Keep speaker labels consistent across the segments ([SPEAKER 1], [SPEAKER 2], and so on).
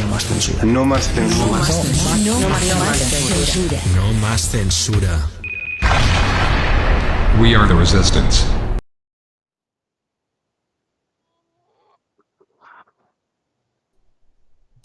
[SPEAKER 1] No más censura.
[SPEAKER 2] No más censura.
[SPEAKER 1] No más censura.
[SPEAKER 3] No más censura.
[SPEAKER 1] No más censura.
[SPEAKER 4] We are the resistance.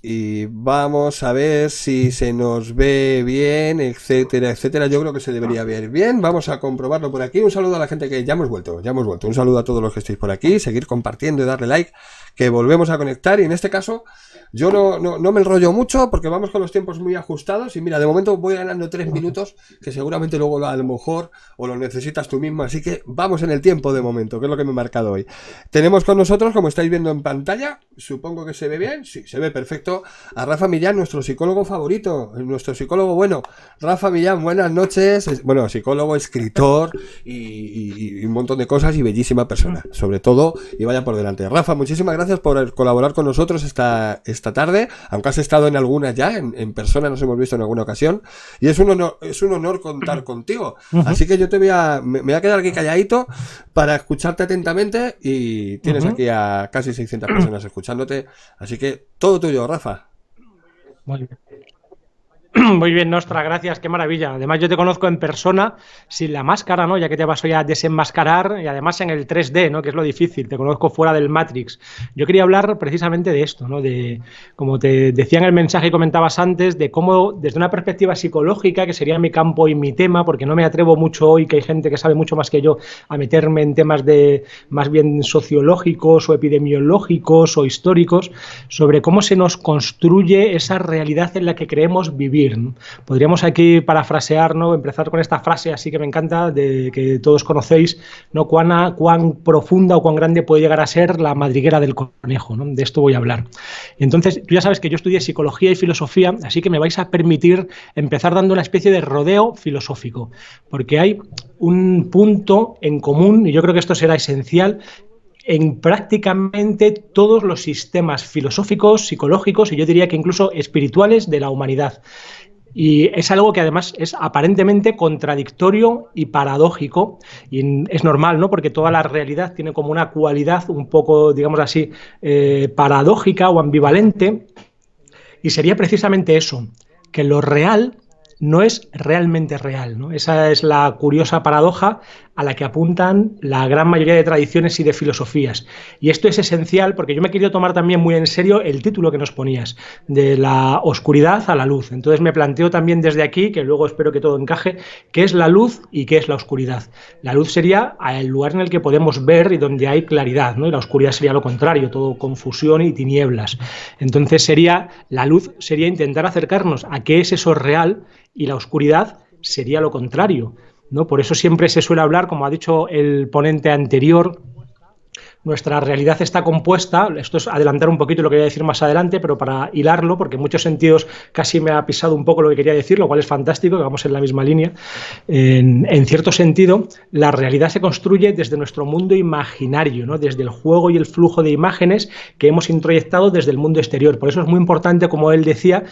[SPEAKER 5] Y vamos a ver si se nos ve bien, etcétera, etcétera. Yo creo que se debería ver bien. Vamos a comprobarlo por aquí. Un saludo a la gente que ya hemos vuelto. Un saludo a todos los que estéis por aquí. Seguir compartiendo y darle like, que volvemos a conectar. Y en este caso, yo no me enrollo mucho porque vamos con los tiempos muy ajustados. Y mira, de momento voy ganando 3 minutos, que seguramente luego a lo mejor o lo necesitas tú mismo. Así que vamos en el tiempo de momento, que es lo que me he marcado hoy. Tenemos con nosotros, como estáis viendo en pantalla, supongo que se ve bien. Sí, se ve perfecto. A Rafa Millán, nuestro psicólogo favorito, nuestro psicólogo bueno. Rafa Millán, buenas noches. Bueno, psicólogo, escritor y un montón de cosas y bellísima persona, sobre todo, y vaya por delante. Rafa, muchísimas gracias por colaborar con nosotros esta tarde, aunque has estado en algunas ya, en persona nos hemos visto en alguna ocasión, y es un honor contar contigo. Así que yo me voy a quedar aquí calladito para escucharte atentamente, y tienes aquí a casi 600 personas escuchándote, así que todo tuyo, Rafa.
[SPEAKER 6] Muy bien. Muy bien, Nostra, gracias, qué maravilla. Además, yo te conozco en persona, sin la máscara, ¿no? Ya que te vas hoy a desenmascarar, y además en el 3D, ¿no? Que es lo difícil, te conozco fuera del Matrix. Yo quería hablar precisamente de esto, ¿no? De, como te decía en el mensaje y comentabas antes, de cómo, desde una perspectiva psicológica, que sería mi campo y mi tema, porque no me atrevo mucho hoy, que hay gente que sabe mucho más que yo, a meterme en temas de más bien sociológicos o epidemiológicos o históricos, sobre cómo se nos construye esa realidad en la que creemos vivir. Podríamos aquí parafrasear, ¿no? Empezar con esta frase así que me encanta, de que todos conocéis, ¿no? Cuán profunda o cuán grande puede llegar a ser la madriguera del conejo, ¿no? De esto voy a hablar. Entonces, tú ya sabes que yo estudié psicología y filosofía, así que me vais a permitir empezar dando una especie de rodeo filosófico, porque hay un punto en común, y yo creo que esto será esencial, en prácticamente todos los sistemas filosóficos, psicológicos y yo diría que incluso espirituales de la humanidad. Y es algo que además es aparentemente contradictorio y paradójico, y es normal, ¿no? Porque toda la realidad tiene como una cualidad un poco, digamos así, paradójica o ambivalente, y sería precisamente eso, que lo real no es realmente real, ¿no? Esa es la curiosa paradoja a la que apuntan la gran mayoría de tradiciones y de filosofías. Y esto es esencial porque yo me he querido tomar también muy en serio el título que nos ponías, de la oscuridad a la luz. Entonces me planteo también desde aquí, que luego espero que todo encaje, qué es la luz y qué es la oscuridad. La luz sería el lugar en el que podemos ver y donde hay claridad, ¿no? Y la oscuridad sería lo contrario, todo confusión y tinieblas. Entonces la luz sería intentar acercarnos a qué es eso real, y la oscuridad sería lo contrario, ¿no? Por eso siempre se suele hablar, como ha dicho el ponente anterior, nuestra realidad está compuesta, esto es adelantar un poquito lo que voy a decir más adelante, pero para hilarlo, porque en muchos sentidos casi me ha pisado un poco lo que quería decir, lo cual es fantástico, que vamos en la misma línea. En cierto sentido, la realidad se construye desde nuestro mundo imaginario, ¿no? Desde el juego y el flujo de imágenes que hemos introyectado desde el mundo exterior. Por eso es muy importante, como él decía,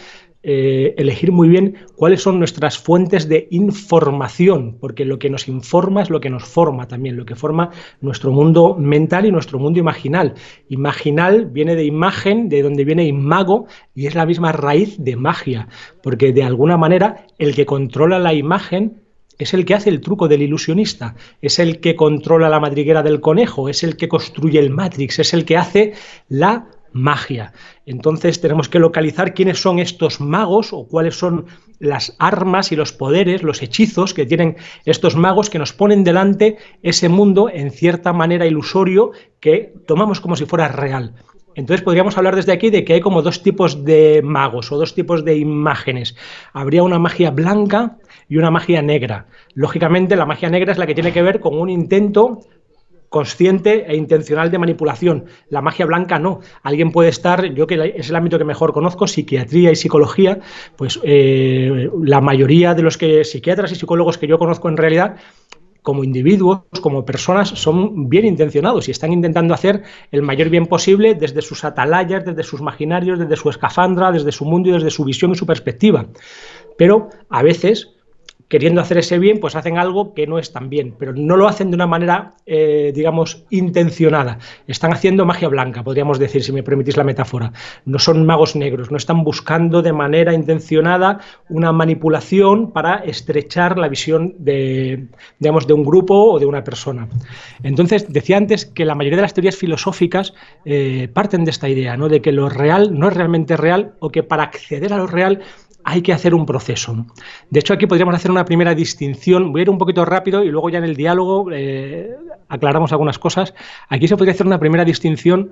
[SPEAKER 6] elegir muy bien cuáles son nuestras fuentes de información, porque lo que nos informa es lo que nos forma también, lo que forma nuestro mundo mental y nuestro mundo imaginal. Imaginal viene de imagen, de donde viene imago, y es la misma raíz de magia, porque de alguna manera el que controla la imagen es el que hace el truco del ilusionista, es el que controla la madriguera del conejo, es el que construye el Matrix, es el que hace la magia. Entonces tenemos que localizar quiénes son estos magos o cuáles son las armas y los poderes, los hechizos que tienen estos magos que nos ponen delante ese mundo en cierta manera ilusorio que tomamos como si fuera real. Entonces podríamos hablar desde aquí de que hay como dos tipos de magos o dos tipos de imágenes. Habría una magia blanca y una magia negra. Lógicamente la magia negra es la que tiene que ver con un intento consciente e intencional de manipulación. La magia blanca no. Alguien puede estar, yo que es el ámbito que mejor conozco, psiquiatría y psicología, pues la mayoría de los psiquiatras y psicólogos que yo conozco en realidad, como individuos, como personas, son bien intencionados y están intentando hacer el mayor bien posible desde sus atalayas, desde sus imaginarios, desde su escafandra, desde su mundo y desde su visión y su perspectiva. Pero a veces queriendo hacer ese bien, pues hacen algo que no es tan bien, pero no lo hacen de una manera, digamos, intencionada. Están haciendo magia blanca, podríamos decir, si me permitís la metáfora. No son magos negros, no están buscando de manera intencionada una manipulación para estrechar la visión de, digamos, de un grupo o de una persona. Entonces, decía antes que la mayoría de las teorías filosóficas parten de esta idea, ¿no? De que lo real no es realmente real, o que para acceder a lo real hay que hacer un proceso. De hecho, aquí podríamos hacer una primera distinción. Voy a ir un poquito rápido y luego ya en el diálogo aclaramos algunas cosas. Aquí se podría hacer una primera distinción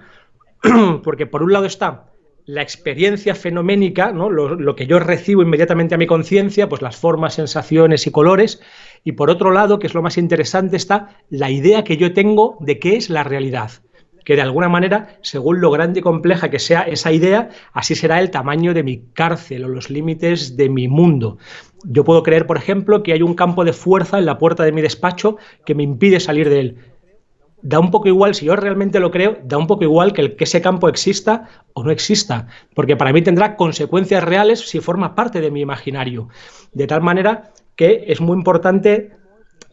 [SPEAKER 6] porque por un lado está la experiencia fenoménica, ¿no? Lo que yo recibo inmediatamente a mi conciencia, pues las formas, sensaciones y colores, y por otro lado, que es lo más interesante, está la idea que yo tengo de qué es la realidad, que de alguna manera, según lo grande y compleja que sea esa idea, así será el tamaño de mi cárcel o los límites de mi mundo. Yo puedo creer, por ejemplo, que hay un campo de fuerza en la puerta de mi despacho que me impide salir de él. Da un poco igual, si yo realmente lo creo, da un poco igual que ese campo exista o no exista, porque para mí tendrá consecuencias reales si forma parte de mi imaginario. De tal manera que es muy importante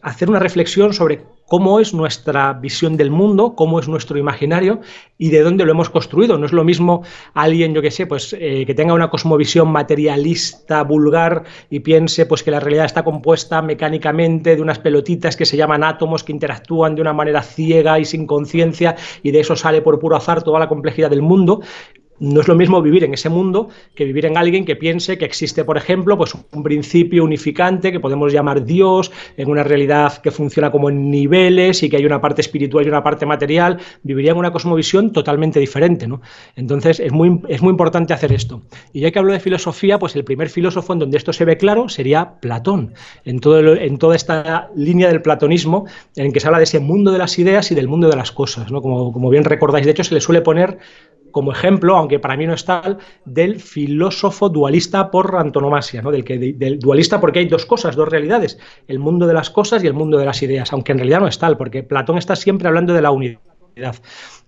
[SPEAKER 6] hacer una reflexión sobre cómo es nuestra visión del mundo, cómo es nuestro imaginario y de dónde lo hemos construido. No es lo mismo alguien, yo qué sé, pues que tenga una cosmovisión materialista, vulgar, y piense pues que la realidad está compuesta mecánicamente de unas pelotitas que se llaman átomos que interactúan de una manera ciega y sin conciencia, y de eso sale por puro azar toda la complejidad del mundo. No es lo mismo vivir en ese mundo que vivir en alguien que piense que existe, por ejemplo, pues un principio unificante que podemos llamar Dios, en una realidad que funciona como en niveles y que hay una parte espiritual y una parte material. Viviría en una cosmovisión totalmente diferente, ¿no? Entonces es muy importante hacer esto. Y ya que hablo de filosofía, pues el primer filósofo en donde esto se ve claro sería Platón, en toda esta línea del platonismo en que se habla de ese mundo de las ideas y del mundo de las cosas, ¿no? Como bien recordáis, de hecho se le suele poner como ejemplo, aunque para mí no es tal, del filósofo dualista por antonomasia, ¿no? Del dualista, porque hay dos cosas, dos realidades, el mundo de las cosas y el mundo de las ideas, aunque en realidad no es tal, porque Platón está siempre hablando de la unidad.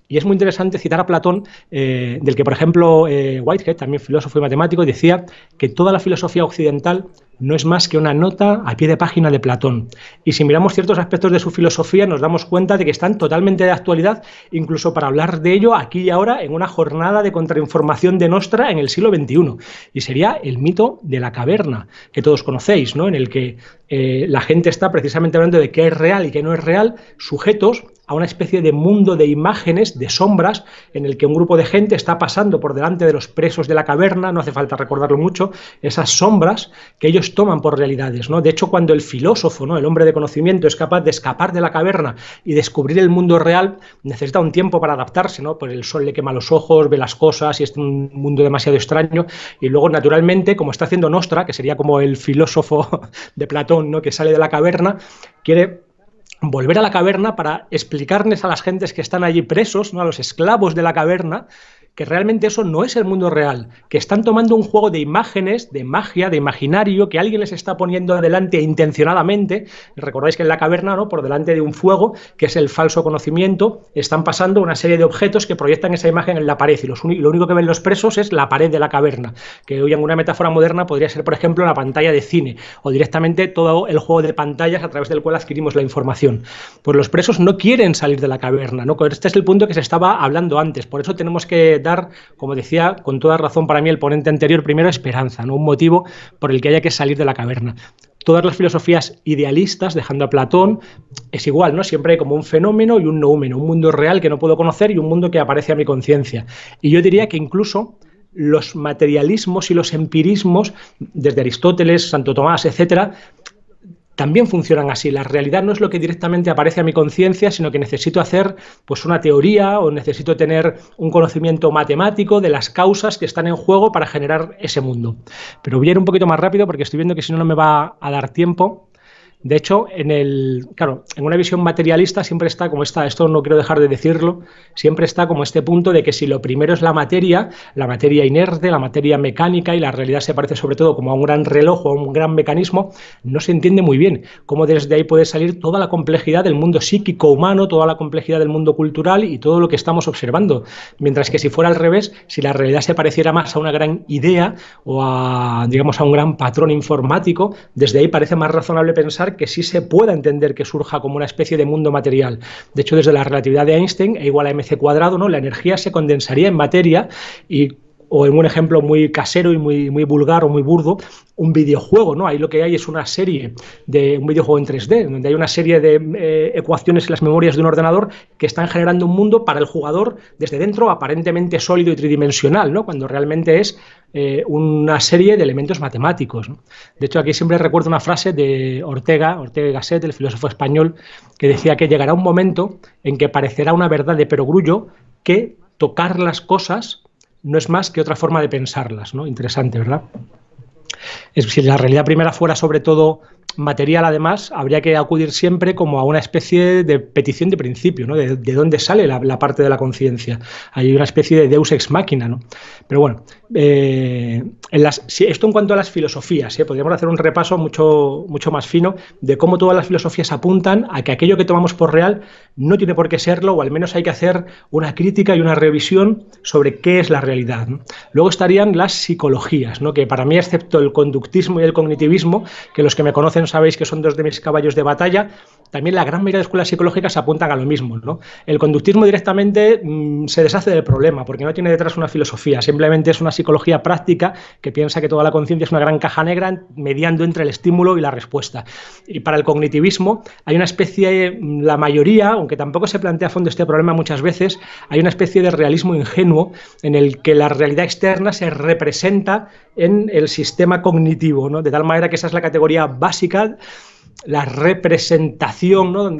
[SPEAKER 6] Y es muy interesante citar a Platón, del que, por ejemplo, Whitehead, también filósofo y matemático, decía que toda la filosofía occidental no es más que una nota a pie de página de Platón. Y si miramos ciertos aspectos de su filosofía, nos damos cuenta de que están totalmente de actualidad, incluso para hablar de ello aquí y ahora en una jornada de contrainformación de Nostra en el siglo XXI. Y sería el mito de la caverna, que todos conocéis, ¿no? En el que la gente está precisamente hablando de qué es real y qué no es real, sujetos a una especie de mundo de imágenes, de sombras, en el que un grupo de gente está pasando por delante de los presos de la caverna, no hace falta recordarlo mucho, esas sombras que ellos toman por realidades, ¿no? De hecho, cuando el filósofo, ¿no?, el hombre de conocimiento, es capaz de escapar de la caverna y descubrir el mundo real, necesita un tiempo para adaptarse, ¿no? Pues el sol le quema los ojos, ve las cosas y es un mundo demasiado extraño, y luego, naturalmente, como está haciendo Nostra, que sería como el filósofo de Platón, ¿no?, que sale de la caverna, quiere volver a la caverna para explicarles a las gentes que están allí presos, ¿no?, a los esclavos de la caverna, que realmente eso no es el mundo real, que están tomando un juego de imágenes, de magia, de imaginario, que alguien les está poniendo adelante intencionadamente. Recordáis que en la caverna, ¿no?, por delante de un fuego, que es el falso conocimiento, están pasando una serie de objetos que proyectan esa imagen en la pared, y lo único que ven los presos es la pared de la caverna, que hoy en una metáfora moderna podría ser, por ejemplo, la pantalla de cine, o directamente todo el juego de pantallas a través del cual adquirimos la información. Pues los presos no quieren salir de la caverna, ¿no? Este es el punto que se estaba hablando antes. Por eso tenemos que dar, como decía con toda razón para mí el ponente anterior, primero esperanza, ¿no?, un motivo por el que haya que salir de la caverna. Todas las filosofías idealistas, dejando a Platón, es igual, ¿no? Siempre hay como un fenómeno y un noúmeno, un mundo real que no puedo conocer y un mundo que aparece a mi conciencia. Y yo diría que incluso los materialismos y los empirismos, desde Aristóteles, Santo Tomás, etcétera, también funcionan así. La realidad no es lo que directamente aparece a mi conciencia, sino que necesito hacer pues una teoría, o necesito tener un conocimiento matemático de las causas que están en juego para generar ese mundo. Pero voy a ir un poquito más rápido porque estoy viendo que si no, no me va a dar tiempo. De hecho, claro, en una visión materialista siempre está como esto no quiero dejar de decirlo, siempre está como este punto de que si lo primero es la materia inerte, la materia mecánica, y la realidad se parece sobre todo como a un gran reloj o a un gran mecanismo, no se entiende muy bien cómo desde ahí puede salir toda la complejidad del mundo psíquico humano, toda la complejidad del mundo cultural y todo lo que estamos observando. Mientras que si fuera al revés, si la realidad se pareciera más a una gran idea o a, digamos, a un gran patrón informático, desde ahí parece más razonable pensar que sí se pueda entender que surja como una especie de mundo material. De hecho, desde la relatividad de Einstein, E igual a mc cuadrado, ¿no? La energía se condensaría en materia o en un ejemplo muy casero y muy vulgar o muy burdo, un videojuego, ¿no? Ahí lo que hay es una serie un videojuego en 3D, donde hay una serie de ecuaciones en las memorias de un ordenador que están generando un mundo para el jugador desde dentro aparentemente sólido y tridimensional, ¿no? Cuando realmente es una serie de elementos matemáticos, ¿no? De hecho, aquí siempre recuerdo una frase de Ortega y Gasset, el filósofo español, que decía que llegará un momento en que parecerá una verdad de perogrullo que tocar las cosas no es más que otra forma de pensarlas, ¿no? Interesante, ¿verdad? Si la realidad primera fuera sobre todo material, además, habría que acudir siempre como a una especie de petición de principio, ¿no? De dónde sale la parte de la conciencia. Hay una especie de deus ex machina, ¿no? Pero bueno, esto en cuanto a las filosofías, podríamos hacer un repaso mucho más fino de cómo todas las filosofías apuntan a que aquello que tomamos por real no tiene por qué serlo, o al menos hay que hacer una crítica y una revisión sobre qué es la realidad, ¿no? Luego estarían las psicologías, ¿no? Que para mí, excepto el conductismo y el cognitivismo, que los que me conocen sabéis que son dos de mis caballos de batalla, también la gran mayoría de escuelas psicológicas apuntan a lo mismo, ¿no? El conductismo directamente se deshace del problema porque no tiene detrás una filosofía, simplemente es una psicología práctica que piensa que toda la conciencia es una gran caja negra mediando entre el estímulo y la respuesta. Y para el cognitivismo hay una especie, la mayoría, aunque tampoco se plantea a fondo este problema muchas veces, hay una especie de realismo ingenuo en el que la realidad externa se representa en el sistema cognitivo, ¿no? De tal manera que esa es la categoría básica, la representación, ¿no?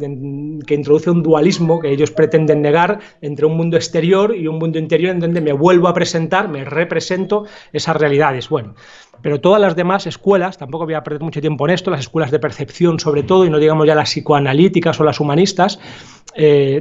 [SPEAKER 6] Que introduce un dualismo que ellos pretenden negar entre un mundo exterior y un mundo interior en donde me vuelvo a presentar, me represento esas realidades. Bueno, pero todas las demás escuelas, tampoco voy a perder mucho tiempo en esto, las escuelas de percepción sobre todo, y no digamos ya las psicoanalíticas o las humanistas,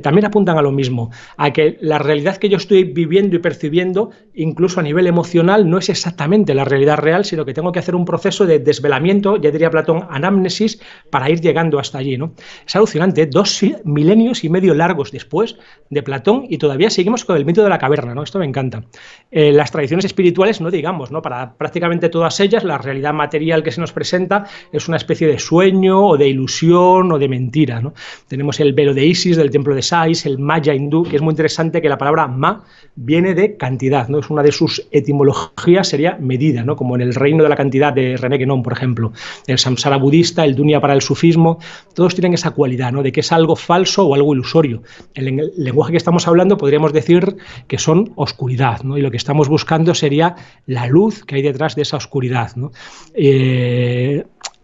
[SPEAKER 6] también apuntan a lo mismo, a que la realidad que yo estoy viviendo y percibiendo, incluso a nivel emocional, no es exactamente la realidad real, sino que tengo que hacer un proceso de desvelamiento, ya diría Platón, anamnesis, para ir llegando hasta allí, ¿no? Es alucinante, 2 milenios y medio largos después de Platón y todavía seguimos con el mito de la caverna, ¿no? Esto me encanta. Las tradiciones espirituales, no digamos, ¿no? Para prácticamente todas ellas, la realidad material que se nos presenta es una especie de sueño o de ilusión o de mentira, ¿no? Tenemos el velo de Isis del templo de Sais, el maya hindú, que es muy interesante que la palabra ma viene de cantidad, ¿no? Es una de sus etimologías, sería medida, ¿no? Como en el reino de la cantidad de René Guénon, por ejemplo. El samsara budista, el dunya para el sufismo, todos tienen esa cualidad, ¿no? De que es algo falso o algo ilusorio. En el lenguaje que estamos hablando podríamos decir que son oscuridad, ¿no? Y lo que estamos buscando sería la luz que hay detrás de esa oscuridad, ¿no?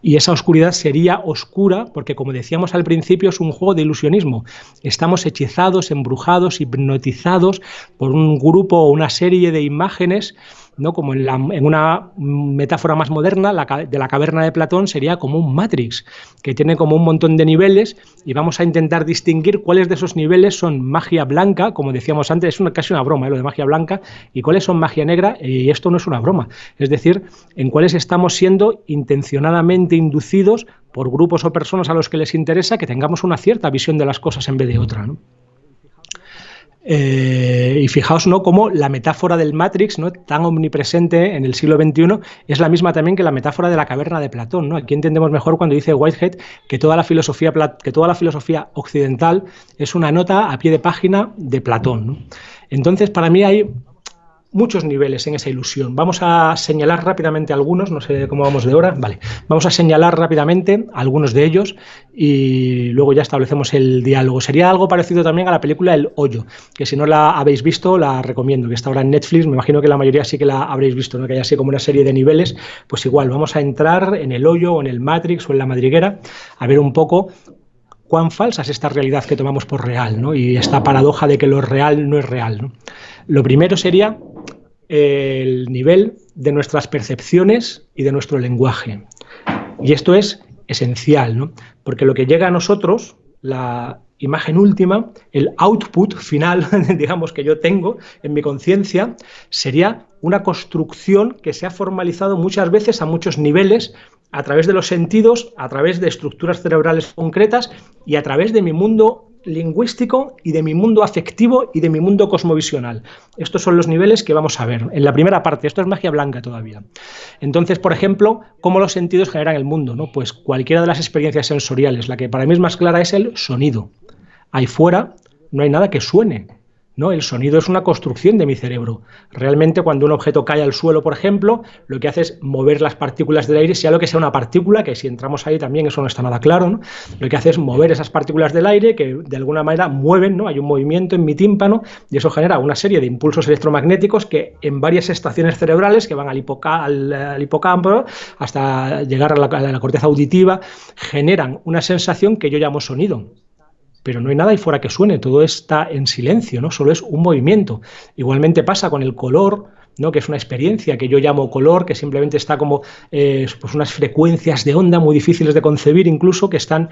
[SPEAKER 6] Y esa oscuridad sería oscura porque, como decíamos al principio, es un juego de ilusionismo. Estamos hechizados, embrujados, hipnotizados por un grupo o una serie de imágenes, ¿no? Como en una metáfora más moderna, de la caverna de Platón sería como un Matrix, que tiene como un montón de niveles y vamos a intentar distinguir cuáles de esos niveles son magia blanca, como decíamos antes, es casi una broma, lo de magia blanca, y cuáles son magia negra, y esto no es una broma. Es decir, en cuáles estamos siendo intencionadamente inducidos por grupos o personas a los que les interesa que tengamos una cierta visión de las cosas en vez de otra, ¿no? Y fijaos, ¿no?, cómo la metáfora del Matrix, ¿no?, tan omnipresente en el siglo XXI, es la misma también que la metáfora de la caverna de Platón, ¿no? Aquí entendemos mejor cuando dice Whitehead que toda la filosofía occidental es una nota a pie de página de Platón, ¿no? Entonces, para mí hay muchos niveles en esa ilusión. Vamos a señalar rápidamente algunos, no sé cómo vamos de hora, vale. Vamos a señalar rápidamente algunos de ellos y luego ya establecemos el diálogo. Sería algo parecido también a la película El Hoyo, que si no la habéis visto, la recomiendo, que está ahora en Netflix. Me imagino que la mayoría sí que la habréis visto, ¿no? Que hay así como una serie de niveles. Pues igual, vamos a entrar en el hoyo o en el Matrix o en la madriguera a ver un poco cuán falsa es esta realidad que tomamos por real, ¿no? Y esta paradoja de que lo real no es real, ¿no? Lo primero sería el nivel de nuestras percepciones y de nuestro lenguaje. Y esto es esencial, ¿no? Porque lo que llega a nosotros, la imagen última, el output final, digamos, que yo tengo en mi conciencia, sería una construcción que se ha formalizado muchas veces a muchos niveles, a través de los sentidos, a través de estructuras cerebrales concretas y a través de mi mundo lingüístico y de mi mundo afectivo y de mi mundo cosmovisional. Estos son los niveles que vamos a ver en la primera parte. Esto es magia blanca todavía. Entonces, por ejemplo, ¿cómo los sentidos generan el mundo, ¿no? Pues cualquiera de las experiencias sensoriales. La que para mí es más clara es el sonido. Ahí fuera no hay nada que suene, ¿no? El sonido es una construcción de mi cerebro. Realmente, cuando un objeto cae al suelo, por ejemplo, lo que hace es mover las partículas del aire, sea lo que sea una partícula, que si entramos ahí también eso no está nada claro, ¿no? Lo que hace es mover esas partículas del aire que de alguna manera mueven, ¿no? Hay un movimiento en mi tímpano y eso genera una serie de impulsos electromagnéticos que en varias estaciones cerebrales que van al hipocampo hasta llegar a la corteza auditiva generan una sensación que yo llamo sonido. Pero no hay nada ahí fuera que suene, todo está en silencio, ¿no? Solo es un movimiento. Igualmente pasa con el color, ¿no? Que es una experiencia que yo llamo color, que simplemente está como pues unas frecuencias de onda muy difíciles de concebir incluso, que están,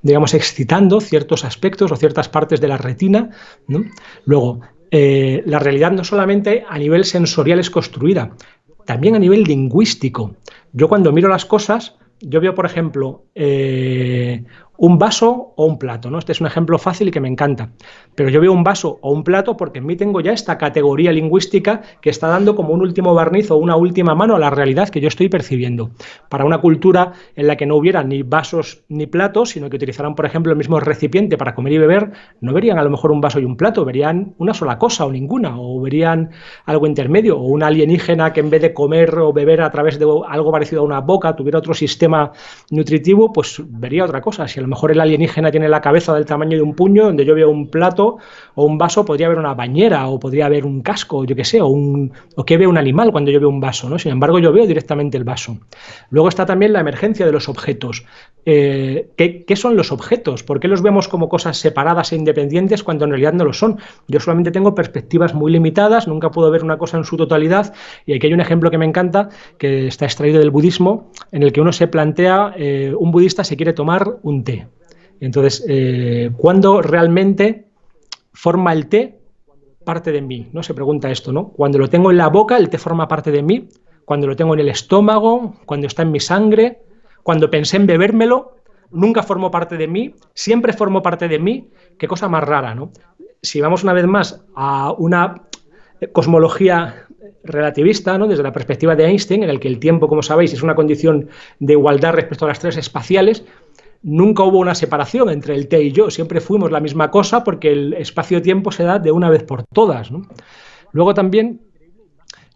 [SPEAKER 6] digamos, excitando ciertos aspectos o ciertas partes de la retina, ¿no? Luego, la realidad no solamente a nivel sensorial es construida, también a nivel lingüístico. Yo cuando miro las cosas, yo veo, por ejemplo, un vaso o un plato, ¿no? Este es un ejemplo fácil y que me encanta. Pero yo veo un vaso o un plato porque en mí tengo ya esta categoría lingüística que está dando como un último barniz o una última mano a la realidad que yo estoy percibiendo. Para una cultura en la que no hubiera ni vasos ni platos, sino que utilizaran, por ejemplo, el mismo recipiente para comer y beber, no verían a lo mejor un vaso y un plato, verían una sola cosa o ninguna, o verían algo intermedio, o un alienígena que en vez de comer o beber a través de algo parecido a una boca, tuviera otro sistema nutritivo, pues vería otra cosa. Si a lo mejor el alienígena tiene la cabeza del tamaño de un puño, donde yo veo un plato o un vaso, podría haber una bañera o podría haber un casco, yo qué sé, o que veo un animal cuando yo veo un vaso, ¿no? Sin embargo, yo veo directamente el vaso. Luego está también la emergencia de los objetos. ¿Qué son los objetos? ¿Por qué los vemos como cosas separadas e independientes cuando en realidad no lo son? Yo solamente tengo perspectivas muy limitadas, nunca puedo ver una cosa en su totalidad, y aquí hay un ejemplo que me encanta, que está extraído del budismo, en el que uno se plantea, un budista se quiere tomar un té. Entonces, ¿cuándo realmente forma el té parte de mí? ¿No? Se pregunta esto, ¿no? Cuando lo tengo en la boca, el té forma parte de mí. Cuando lo tengo en el estómago, cuando está en mi sangre, cuando pensé en bebérmelo, nunca formó parte de mí, siempre formó parte de mí. Qué cosa más rara, ¿no? Si vamos una vez más a una cosmología relativista, ¿no? Desde la perspectiva de Einstein, en el que el tiempo, como sabéis, es una condición de igualdad respecto a las tres espaciales, nunca hubo una separación entre el té y yo, siempre fuimos la misma cosa porque el espacio-tiempo se da de una vez por todas, ¿no? Luego también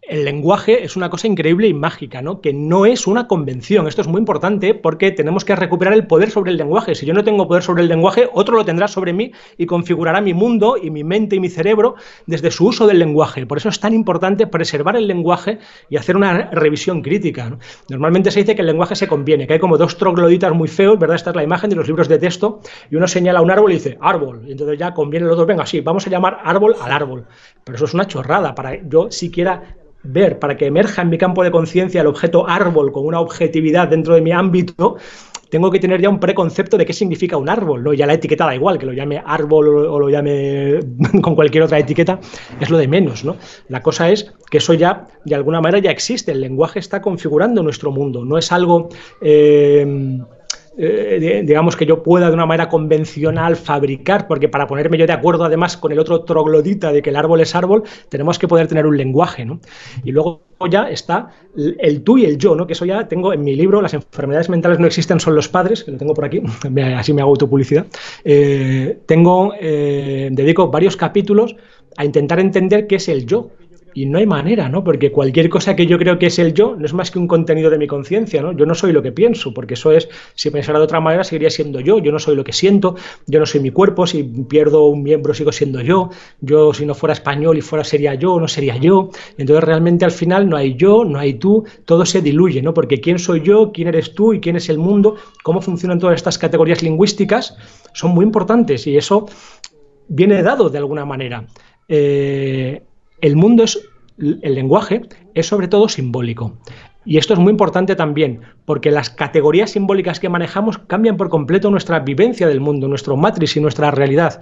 [SPEAKER 6] el lenguaje es una cosa increíble y mágica, ¿no? Que no es una convención. Esto es muy importante porque tenemos que recuperar el poder sobre el lenguaje. Si yo no tengo poder sobre el lenguaje, otro lo tendrá sobre mí y configurará mi mundo y mi mente y mi cerebro desde su uso del lenguaje. Por eso es tan importante preservar el lenguaje y hacer una revisión crítica, ¿no? Normalmente se dice que el lenguaje se conviene, que hay como dos trogloditas muy feos, ¿verdad? Esta es la imagen de los libros de texto y uno señala un árbol y dice árbol. Y entonces ya conviene los dos, venga, sí, vamos a llamar árbol al árbol. Pero eso es una chorrada para yo siquiera ver, para que emerja en mi campo de conciencia el objeto árbol con una objetividad dentro de mi ámbito, tengo que tener ya un preconcepto de qué significa un árbol, ¿no? Ya la etiqueta da igual, que lo llame árbol o lo llame con cualquier otra etiqueta, es lo de menos, ¿no? La cosa es que eso ya, de alguna manera, ya existe, el lenguaje está configurando nuestro mundo, no es algo... digamos que yo pueda de una manera convencional fabricar, porque para ponerme yo de acuerdo además con el otro troglodita de que el árbol es árbol, tenemos que poder tener un lenguaje, ¿no? Y luego ya está el tú y el yo, ¿no? Que eso ya tengo en mi libro, Las enfermedades mentales no existen, son los padres, que lo tengo por aquí, así me hago autopublicidad. Dedico varios capítulos a intentar entender qué es el yo. Y no hay manera, ¿no? Porque cualquier cosa que yo creo que es el yo no es más que un contenido de mi conciencia, ¿no? Yo no soy lo que pienso, porque eso es, si pensara de otra manera, seguiría siendo yo. Yo no soy lo que siento, yo no soy mi cuerpo, si pierdo un miembro sigo siendo yo. Yo, si no fuera español y fuera sería yo, no sería yo. Entonces, realmente al final no hay yo, no hay tú, todo se diluye, ¿no? Porque quién soy yo, quién eres tú y quién es el mundo, cómo funcionan todas estas categorías lingüísticas, son muy importantes y eso viene dado de alguna manera. El mundo es, el lenguaje es sobre todo simbólico. Y esto es muy importante también, porque las categorías simbólicas que manejamos cambian por completo nuestra vivencia del mundo, nuestro matrix y nuestra realidad.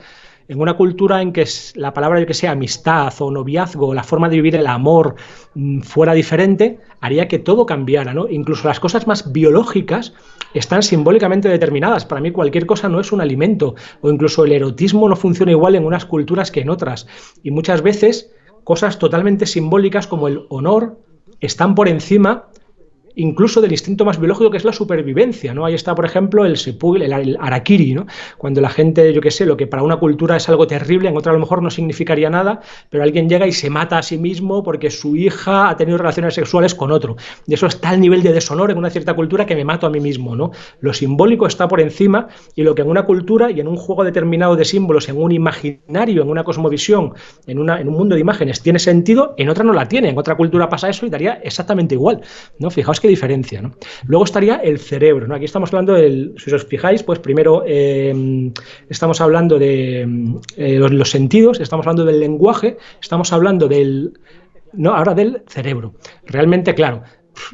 [SPEAKER 6] En una cultura en que la palabra que sea amistad o noviazgo, la forma de vivir el amor fuera diferente, haría que todo cambiara, ¿no? Incluso las cosas más biológicas están simbólicamente determinadas. Para mí cualquier cosa no es un alimento, o incluso el erotismo no funciona igual en unas culturas que en otras. Y muchas veces cosas totalmente simbólicas como el honor están por encima incluso del instinto más biológico, que es la supervivencia, ¿no? Ahí está, por ejemplo, el harakiri, ¿no? Cuando la gente, yo qué sé, lo que para una cultura es algo terrible, en otra a lo mejor no significaría nada, pero alguien llega y se mata a sí mismo porque su hija ha tenido relaciones sexuales con otro. Y eso está al nivel de deshonor en una cierta cultura que me mato a mí mismo, ¿no? Lo simbólico está por encima y lo que en una cultura y en un juego determinado de símbolos, en un imaginario, en una cosmovisión, en un mundo de imágenes tiene sentido, en otra no la tiene. En otra cultura pasa eso y daría exactamente igual, ¿no? Fijaos qué diferencia, ¿no? Luego estaría el cerebro, ¿no? Aquí estamos hablando si os fijáis, pues primero estamos hablando de los sentidos, estamos hablando del lenguaje, estamos hablando ahora del cerebro. Realmente, claro,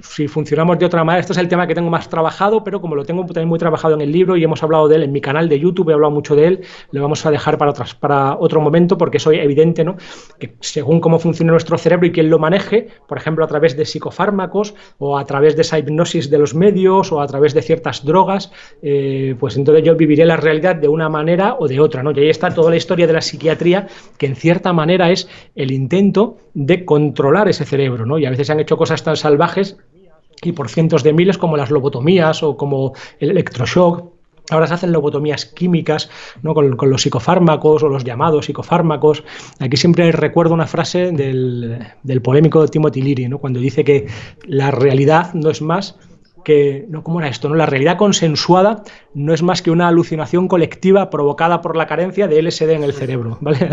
[SPEAKER 6] si funcionamos de otra manera, este es el tema que tengo más trabajado, pero como lo tengo también muy trabajado en el libro y hemos hablado de él en mi canal de YouTube, he hablado mucho de él, lo vamos a dejar para otro momento porque es evidente, ¿no? Que según cómo funciona nuestro cerebro y quién lo maneje, por ejemplo, a través de psicofármacos o a través de esa hipnosis de los medios o a través de ciertas drogas, pues entonces yo viviré la realidad de una manera o de otra, ¿no? Y ahí está toda la historia de la psiquiatría, que en cierta manera es el intento de controlar ese cerebro, ¿no? Y a veces se han hecho cosas tan salvajes y por cientos de miles como las lobotomías o como el electroshock. Ahora se hacen lobotomías químicas, ¿no? con los psicofármacos o los llamados psicofármacos. Aquí siempre recuerdo una frase del polémico Timothy Leary, ¿no? Cuando dice que la realidad no es más que, no, ¿cómo era esto? ¿No? La realidad consensuada no es más que una alucinación colectiva provocada por la carencia de LSD en el cerebro, ¿vale?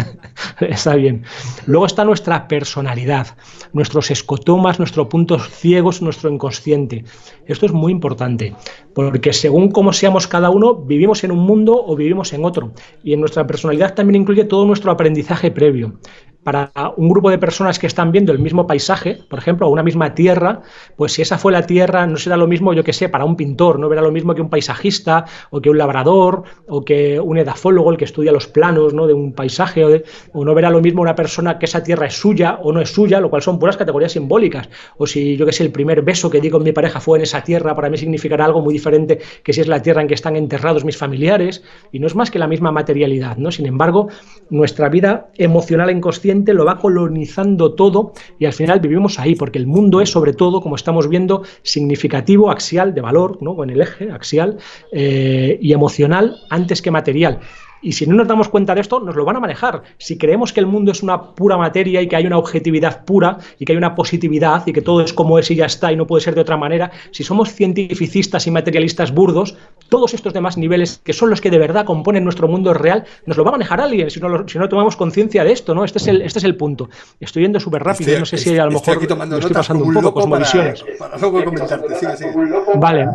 [SPEAKER 6] Está bien. Luego está nuestra personalidad, nuestros escotomas, nuestros puntos ciegos, nuestro inconsciente. Esto es muy importante, porque según cómo seamos cada uno, vivimos en un mundo o vivimos en otro. Y en nuestra personalidad también incluye todo nuestro aprendizaje previo. Para un grupo de personas que están viendo el mismo paisaje, por ejemplo, o una misma tierra, pues si esa fue la tierra, no será lo mismo, yo que sé, para un pintor, no verá lo mismo que un paisajista, o que un labrador, o que un edafólogo, el que estudia los planos, ¿no? De un paisaje, o no verá lo mismo una persona que esa tierra es suya o no es suya, lo cual son puras categorías simbólicas. O si, yo que sé, el primer beso que di con mi pareja fue en esa tierra, para mí significará algo muy diferente que si es la tierra en que están enterrados mis familiares, y no es más que la misma materialidad, ¿no? Sin embargo, nuestra vida emocional e inconsciente lo va colonizando todo y al final vivimos ahí, porque el mundo es sobre todo, como estamos viendo, significativo, axial, de valor, ¿no? Con el eje axial y emocional antes que material. Y si no nos damos cuenta de esto, nos lo van a manejar. Si creemos que el mundo es una pura materia y que hay una objetividad pura y que hay una positividad y que todo es como es y ya está y no puede ser de otra manera, si somos cientificistas y materialistas burdos, todos estos demás niveles que son los que de verdad componen nuestro mundo real, nos lo va a manejar alguien si no tomamos conciencia de esto, ¿no? Este es el punto. Estoy yendo súper rápido, no sé si a lo mejor me estoy pasando un poco, cosmovisiones.
[SPEAKER 5] Para luego comentarte, sigue.
[SPEAKER 6] Vale.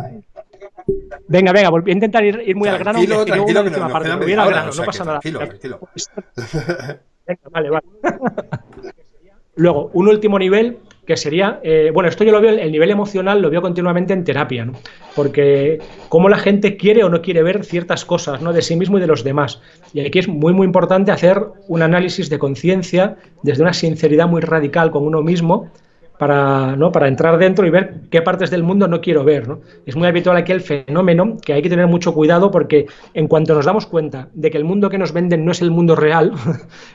[SPEAKER 6] Venga, voy a intentar ir muy al grano.
[SPEAKER 5] Tranquilo, que
[SPEAKER 6] me voy al grano, no pasa nada.
[SPEAKER 5] Tranquilo.
[SPEAKER 6] Venga, vale. Luego, un último nivel que sería, esto yo lo veo, el nivel emocional lo veo continuamente en terapia, ¿no? Porque cómo la gente quiere o no quiere ver ciertas cosas, ¿no? De sí mismo y de los demás. Y aquí es muy, muy importante hacer un análisis de conciencia desde una sinceridad muy radical con uno mismo, para entrar dentro y ver qué partes del mundo no quiero ver, ¿no? Es muy habitual aquí el fenómeno que hay que tener mucho cuidado porque en cuanto nos damos cuenta de que el mundo que nos venden no es el mundo real,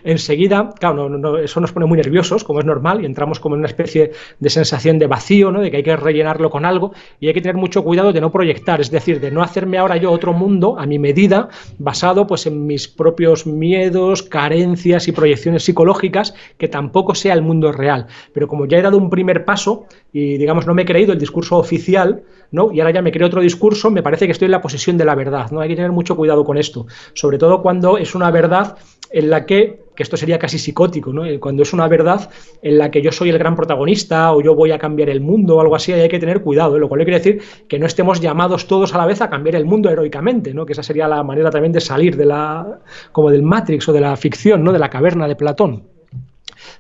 [SPEAKER 6] enseguida, claro, eso nos pone muy nerviosos, como es normal, y entramos como en una especie de sensación de vacío, ¿no? De que hay que rellenarlo con algo y hay que tener mucho cuidado de no proyectar, es decir, de no hacerme ahora yo otro mundo a mi medida, basado pues en mis propios miedos, carencias y proyecciones psicológicas, que tampoco sea el mundo real. Pero como ya he dado un primer paso y, digamos, no me he creído el discurso oficial, ¿no? Y ahora ya me creo otro discurso, me parece que estoy en la posesión de la verdad, ¿no? Hay que tener mucho cuidado con esto, sobre todo cuando es una verdad en la que esto sería casi psicótico, ¿no? Cuando es una verdad en la que yo soy el gran protagonista o yo voy a cambiar el mundo o algo así, hay que tener cuidado, ¿eh? Lo cual quiere decir que no estemos llamados todos a la vez a cambiar el mundo heroicamente, ¿no? Que esa sería la manera también de salir como del Matrix o de la ficción, ¿no? De la caverna de Platón.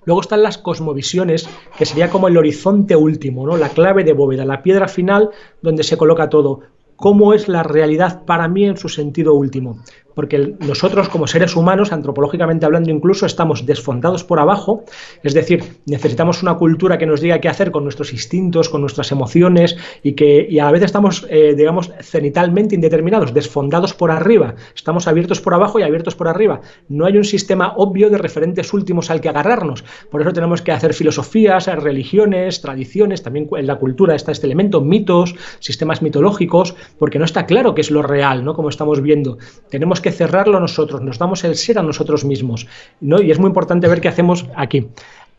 [SPEAKER 6] Luego están las cosmovisiones, que sería como el horizonte último, ¿no? La clave de bóveda, la piedra final donde se coloca todo. ¿Cómo es la realidad para mí en su sentido último? Porque nosotros como seres humanos, antropológicamente hablando incluso, estamos desfondados por abajo, es decir, necesitamos una cultura que nos diga qué hacer con nuestros instintos, con nuestras emociones y a la vez estamos, digamos, cenitalmente indeterminados, desfondados por arriba, estamos abiertos por abajo y abiertos por arriba. No hay un sistema obvio de referentes últimos al que agarrarnos, por eso tenemos que hacer filosofías, religiones, tradiciones, también en la cultura está este elemento, mitos, sistemas mitológicos, porque no está claro qué es lo real, ¿no? Como estamos viendo. Tenemos que cerrarlo nosotros, nos damos el ser a nosotros mismos, ¿no? Y es muy importante ver qué hacemos aquí.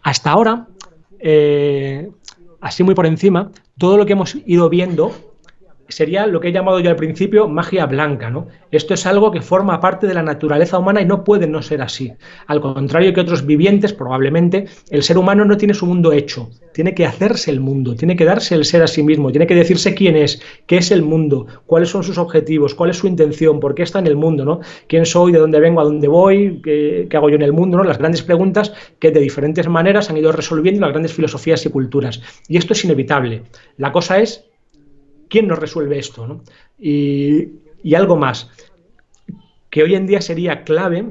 [SPEAKER 6] Hasta ahora, así muy por encima, todo lo que hemos ido viendo sería lo que he llamado yo al principio magia blanca, ¿no? Esto es algo que forma parte de la naturaleza humana y no puede no ser así. Al contrario que otros vivientes, probablemente, el ser humano no tiene su mundo hecho, tiene que hacerse el mundo, tiene que darse el ser a sí mismo, tiene que decirse quién es, qué es el mundo, cuáles son sus objetivos, cuál es su intención, por qué está en el mundo, ¿no? ¿Quién soy, de dónde vengo, a dónde voy, qué hago yo en el mundo, ¿no? Las grandes preguntas que de diferentes maneras han ido resolviendo las grandes filosofías y culturas. Y esto es inevitable. La cosa es ¿quién nos resuelve esto, ¿no? Y algo más, que hoy en día sería clave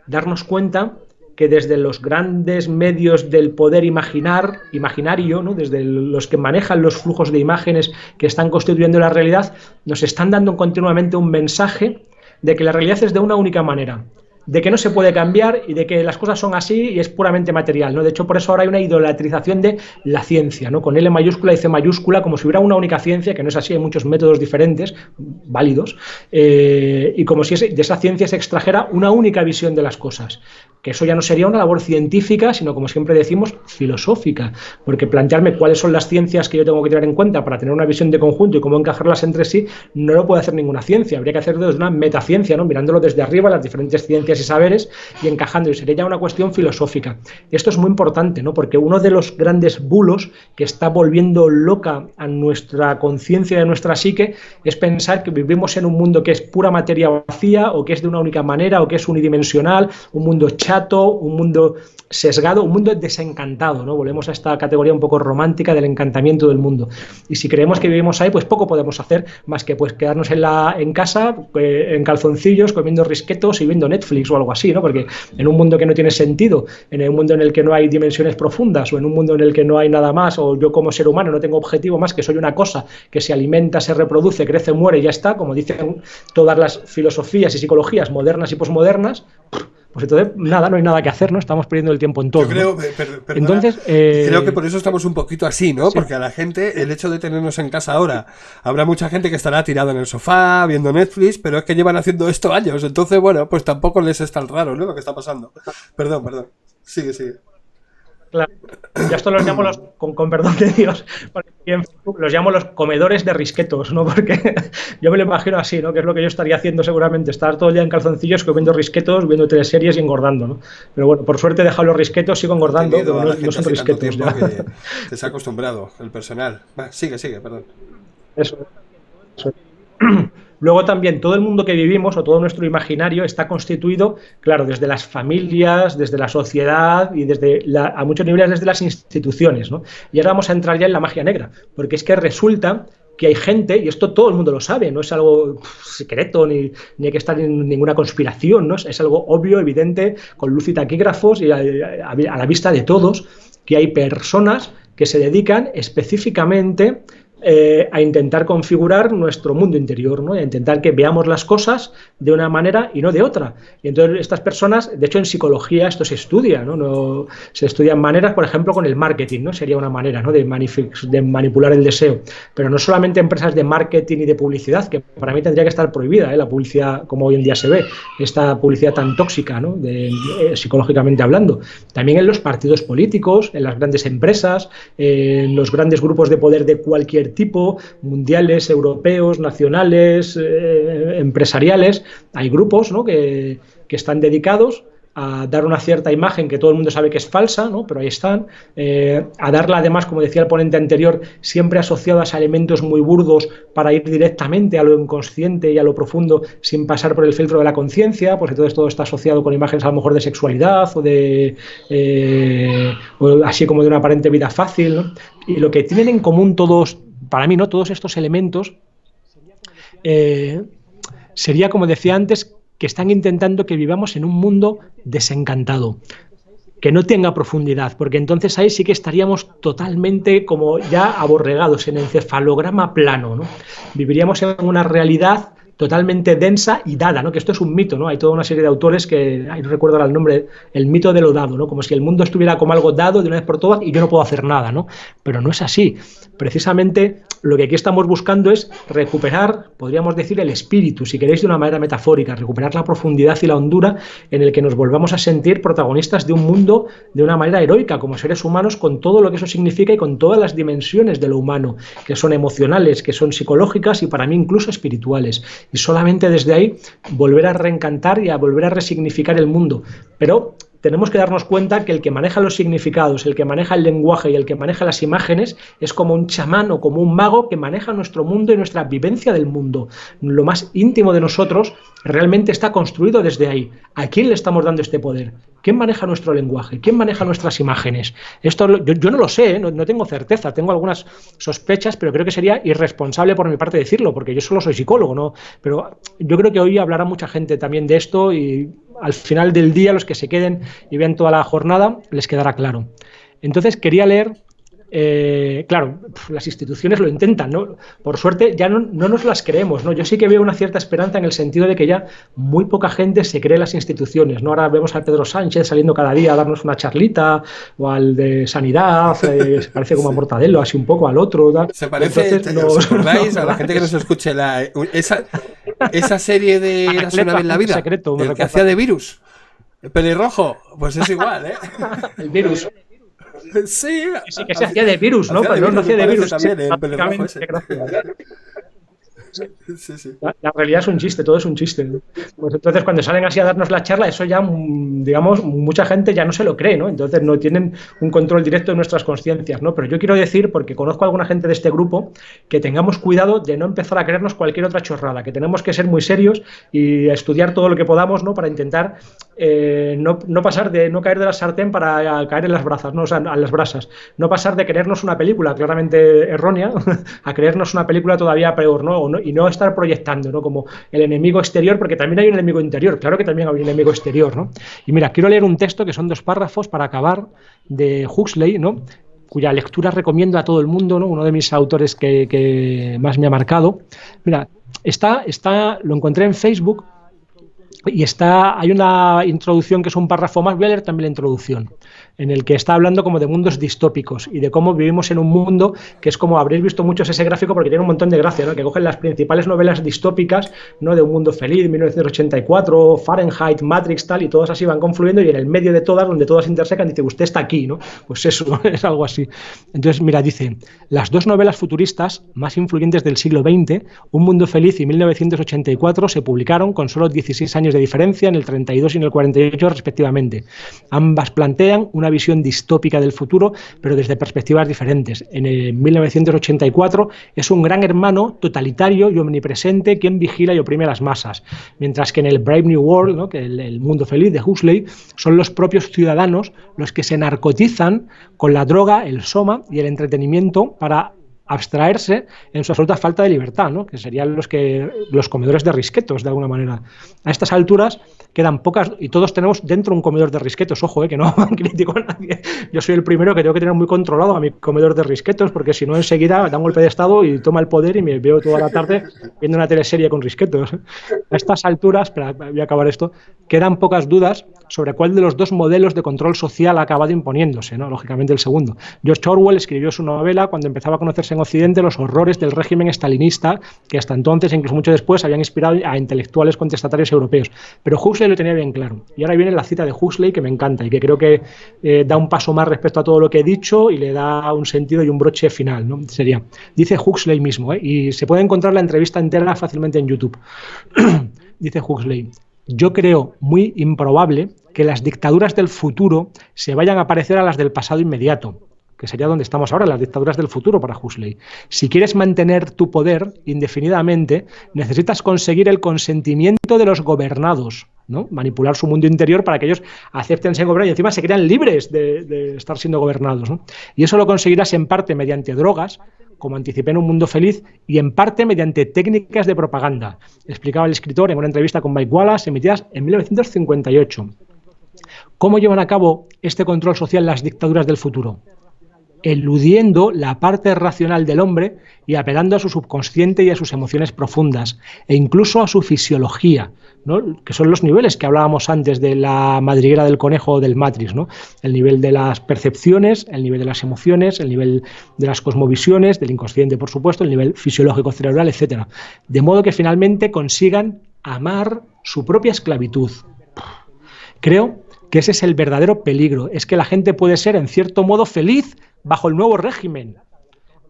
[SPEAKER 6] darnos cuenta que desde los grandes medios del poder imaginario, ¿no? Desde los que manejan los flujos de imágenes que están constituyendo la realidad, nos están dando continuamente un mensaje de que la realidad es de una única manera, de que no se puede cambiar y de que las cosas son así y es puramente material, ¿no? De hecho, por eso ahora hay una idolatrización de la ciencia, ¿no? Con L mayúscula y C mayúscula, como si hubiera una única ciencia, que no es así, hay muchos métodos diferentes, válidos, y como si de esa ciencia se extrajera una única visión de las cosas, que eso ya no sería una labor científica, sino, como siempre decimos, filosófica, porque plantearme cuáles son las ciencias que yo tengo que tener en cuenta para tener una visión de conjunto y cómo encajarlas entre sí, no lo puede hacer ninguna ciencia, habría que hacerlo desde una metaciencia, ¿no? Mirándolo desde arriba, las diferentes ciencias y saberes y encajando, y sería ya una cuestión filosófica. Esto es muy importante, ¿no? Porque uno de los grandes bulos que está volviendo loca a nuestra conciencia y a nuestra psique es pensar que vivimos en un mundo que es pura materia vacía o que es de una única manera o que es unidimensional, un mundo chato, un mundo sesgado, un mundo desencantado, ¿no? Volvemos a esta categoría un poco romántica del encantamiento del mundo. Y si creemos que vivimos ahí, pues poco podemos hacer más que pues quedarnos en casa, en calzoncillos, comiendo risquetos y viendo Netflix o algo así, ¿no? Porque en un mundo que no tiene sentido, en un mundo en el que no hay dimensiones profundas o en un mundo en el que no hay nada más, o yo como ser humano no tengo objetivo más que soy una cosa que se alimenta, se reproduce, crece, muere y ya está, como dicen todas las filosofías y psicologías modernas y posmodernas, pues entonces nada, no hay nada que hacer, ¿no? Estamos perdiendo el tiempo en todo.
[SPEAKER 5] Yo creo,
[SPEAKER 6] ¿no?
[SPEAKER 5] Entonces, creo que por eso estamos un poquito así, ¿no? Sí. Porque a la gente, el hecho de tenernos en casa ahora, habrá mucha gente que estará tirada en el sofá, viendo Netflix, pero es que llevan haciendo esto años, entonces, bueno, pues tampoco les es tan raro, ¿no? Lo que está pasando. Perdón. Sigue.
[SPEAKER 6] Claro. Ya esto los llamo con perdón de Dios, porque en Facebook los llamo los comedores de risquetos, ¿no? Porque yo me lo imagino así, ¿no? Que es lo que yo estaría haciendo seguramente, estar todo el día en calzoncillos comiendo risquetos, viendo teleseries y engordando, ¿no? Pero bueno, por suerte he dejado los risquetos, sigo engordando, pero no son risquetos. Ya.
[SPEAKER 5] Te se ha acostumbrado el personal. Va, sigue, perdón.
[SPEAKER 6] Eso. Luego también todo el mundo que vivimos o todo nuestro imaginario está constituido, claro, desde las familias, desde la sociedad y a muchos niveles desde las instituciones, ¿no? Y ahora vamos a entrar ya en la magia negra, porque es que resulta que hay gente, y esto todo el mundo lo sabe, no es algo secreto ni hay que estar en ninguna conspiración, ¿no? Es algo obvio, evidente, con luz y taquígrafos y a la vista de todos, que hay personas que se dedican específicamente a intentar configurar nuestro mundo interior, ¿no? A intentar que veamos las cosas de una manera y no de otra. Y entonces estas personas, de hecho en psicología esto se estudia, ¿no? Se estudian maneras, por ejemplo, con el marketing, ¿no? Sería una manera, ¿no? de manipular el deseo. Pero no solamente empresas de marketing y de publicidad, que para mí tendría que estar prohibida, la publicidad como hoy en día se ve, esta publicidad tan tóxica, ¿no? Psicológicamente hablando. También en los partidos políticos, en las grandes empresas, en los grandes grupos de poder de cualquier tipo, mundiales, europeos, nacionales, empresariales. Hay grupos, ¿no? que están dedicados a dar una cierta imagen que todo el mundo sabe que es falsa, ¿no? Pero ahí están, a darla además, como decía el ponente anterior, siempre asociadas a elementos muy burdos para ir directamente a lo inconsciente y a lo profundo sin pasar por el filtro de la conciencia, pues entonces todo está asociado con imágenes a lo mejor de sexualidad o así como de una aparente vida fácil, ¿no? Y lo que tienen en común todos, para mí, ¿no? Todos estos elementos sería, como decía antes, que están intentando que vivamos en un mundo desencantado, que no tenga profundidad, porque entonces ahí sí que estaríamos totalmente como ya aborregados en encefalograma plano, ¿no? Viviríamos en una realidad totalmente densa y dada, ¿no? Que esto es un mito, ¿no? Hay toda una serie de autores que, ahí no recuerdo el nombre, el mito de lo dado, ¿no? Como si el mundo estuviera como algo dado de una vez por todas y yo no puedo hacer nada, ¿no? Pero no es así. Precisamente lo que aquí estamos buscando es recuperar, podríamos decir, el espíritu, si queréis de una manera metafórica, recuperar la profundidad y la hondura en el que nos volvamos a sentir protagonistas de un mundo de una manera heroica, como seres humanos, con todo lo que eso significa y con todas las dimensiones de lo humano, que son emocionales, que son psicológicas y para mí incluso espirituales. Y solamente desde ahí volver a reencantar y a volver a resignificar el mundo. Pero tenemos que darnos cuenta que el que maneja los significados, el que maneja el lenguaje y el que maneja las imágenes es como un chamán o como un mago que maneja nuestro mundo y nuestra vivencia del mundo. Lo más íntimo de nosotros realmente está construido desde ahí. ¿A quién le estamos dando este poder? ¿Quién maneja nuestro lenguaje? ¿Quién maneja nuestras imágenes? Esto yo no lo sé, no tengo certeza, tengo algunas sospechas, pero creo que sería irresponsable por mi parte decirlo, porque yo solo soy psicólogo, ¿no? Pero yo creo que hoy hablará mucha gente también de esto y al final del día los que se queden y vean toda la jornada les quedará claro. Entonces quería leer, claro, las instituciones lo intentan, ¿no? Por suerte ya no nos las creemos, ¿no? Yo sí que veo una cierta esperanza en el sentido de que ya muy poca gente se cree las instituciones, ¿no? Ahora vemos al Pedro Sánchez saliendo cada día a darnos una charlita, o al de Sanidad, se parece como a Mortadelo, así un poco al otro, ¿no?
[SPEAKER 5] Se parece, ¿os acordáis? A la gente que nos escuche esa serie de Érase una vez en la vida,
[SPEAKER 6] secreto,
[SPEAKER 5] el que hacía de Virus, el pelirrojo, pues es igual, ¿eh?
[SPEAKER 6] El Virus.
[SPEAKER 5] Sí,
[SPEAKER 6] que se hacía de Virus, ¿no? Pero no hacía de Virus.
[SPEAKER 5] También, el pelirrojo ese. Sí.
[SPEAKER 6] La realidad es un chiste, todo es un chiste. Pues entonces cuando salen así a darnos la charla, eso ya, digamos, mucha gente ya no se lo cree, ¿no? Entonces no tienen un control directo de nuestras conciencias, ¿no? Pero yo quiero decir, porque conozco a alguna gente de este grupo, que tengamos cuidado de no empezar a creernos cualquier otra chorrada, que tenemos que ser muy serios y estudiar todo lo que podamos, ¿no? Para intentar no pasar de no caer de la sartén para caer en las brasas, ¿no? O sea, a las brasas. No pasar de creernos una película claramente errónea a creernos una película todavía peor, ¿no? Y no estar proyectando, ¿no? Como el enemigo exterior, porque también hay un enemigo interior, claro que también hay un enemigo exterior, ¿no? Y mira, quiero leer un texto que son 2 párrafos para acabar de Huxley, ¿no? Cuya lectura recomiendo a todo el mundo, ¿no? Uno de mis autores que más me ha marcado. Mira, lo encontré en Facebook y hay una introducción que es un párrafo más, voy a leer también la introducción, en el que está hablando como de mundos distópicos y de cómo vivimos en un mundo que es como, habréis visto muchos ese gráfico porque tiene un montón de gracia, ¿no? Que cogen las principales novelas distópicas, ¿no? De Un mundo feliz, 1984, Fahrenheit, Matrix, tal, y todas así van confluyendo y en el medio de todas, donde todas intersecan, dice, usted está aquí, ¿no? Pues eso, es algo así. Entonces, mira, dice, las 2 novelas futuristas más influyentes del siglo XX, Un mundo feliz y 1984, se publicaron con solo 16 años de diferencia en el 32 y en el 48 respectivamente. Ambas plantean una visión distópica del futuro, pero desde perspectivas diferentes. En el 1984 es un gran hermano totalitario y omnipresente quien vigila y oprime a las masas, mientras que en el Brave New World, ¿no? Que el mundo feliz de Huxley, son los propios ciudadanos los que se narcotizan con la droga, el soma y el entretenimiento para abstraerse en su absoluta falta de libertad, ¿no? Que serían los comedores de risquetos, de alguna manera. A estas alturas quedan pocas, y todos tenemos dentro un comedor de risquetos, ojo, que no critico a nadie. Yo soy el primero que tengo que tener muy controlado a mi comedor de risquetos, porque si no enseguida da un golpe de estado y toma el poder y me veo toda la tarde viendo una teleserie con risquetos. A estas alturas, espera, voy a acabar esto, quedan pocas dudas sobre cuál de los 2 modelos de control social ha acabado imponiéndose, ¿no? Lógicamente el segundo. George Orwell escribió su novela cuando empezaba a conocerse en Occidente los horrores del régimen estalinista, que hasta entonces, incluso mucho después, habían inspirado a intelectuales contestatarios europeos. Pero Huxley lo tenía bien claro. Y ahora viene la cita de Huxley, que me encanta y que creo que da un paso más respecto a todo lo que he dicho y le da un sentido y un broche final, ¿no? Dice Huxley mismo, y se puede encontrar la entrevista entera fácilmente en YouTube. Dice Huxley: yo creo muy improbable que las dictaduras del futuro se vayan a parecer a las del pasado inmediato, que sería donde estamos ahora, las dictaduras del futuro para Huxley. Si quieres mantener tu poder indefinidamente, necesitas conseguir el consentimiento de los gobernados, ¿no? Manipular su mundo interior para que ellos acepten ser gobernados y encima se crean libres de estar siendo gobernados, ¿no? Y eso lo conseguirás en parte mediante drogas, como anticipé en Un Mundo Feliz, y en parte mediante técnicas de propaganda, explicaba el escritor en una entrevista con Mike Wallace emitidas en 1958. ¿Cómo llevan a cabo este control social las dictaduras del futuro? Eludiendo la parte racional del hombre y apelando a su subconsciente y a sus emociones profundas, e incluso a su fisiología, ¿no? Que son los niveles que hablábamos antes de la madriguera del conejo o del Matrix, ¿no? El nivel de las percepciones, el nivel de las emociones, el nivel de las cosmovisiones, del inconsciente, por supuesto, el nivel fisiológico cerebral, etcétera. De modo que finalmente consigan amar su propia esclavitud. Creo que ese es el verdadero peligro, es que la gente puede ser en cierto modo feliz bajo el nuevo régimen,